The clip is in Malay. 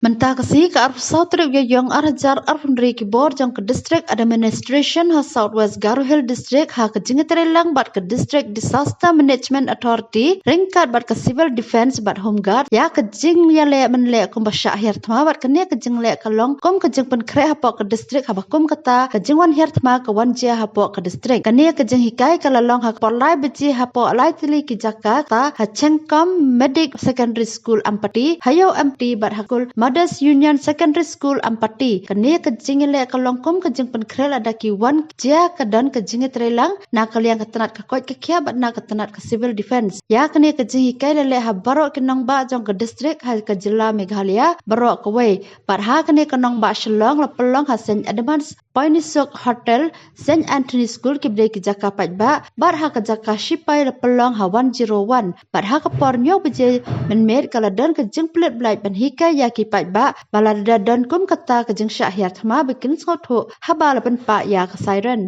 Mentakasi ke arah Southrik Yayong Arajar Arfundri Kibor jang ke District Administration ha Southwest Garo Hill District ha ke Jingaterelang bat ke District Disaster Management Authority ringkat bat ke Civil Defense bat Home Guard ya ke jing ya le menle kum basya akhir thma bat ke ne ke jing le kalong kum ke jing pen kre ha pok ke district ha bakum kata ke jing wan her thma ke wan jia ha pok ke district ke ne ke jing hikai ke lalong ha por lai beji ha pok lai tili ki Jakarta ha Cengkom Medic Secondary School Ampati hayo MT bat hakul Mothers Union Secondary School Ampati kene ke jing le kalongkum ke jing pen krel ada ki wan jia ke dan ke jing trelang na kalian ke tenat ke koi ke kia bat na ke tenat ke civil defense ya kene ke jing hikai le ha barok ke nong ba jong ke district ha ke jila Meghalaya barok ke wei bat ha kene ke nong ba Shillong la pelong ha St Edmunds Poinisok Hotel St Anthony School ki bre ki jaka pat ba bar ha ke jaka Shipai la pelong ha 101 bat ha ke pornyo beje men mer kala dan ke jing plet blai ban hikai ya ki ba balada dan kum kata ke jing syahir thma bikin sotho habal pen pa ya ke siren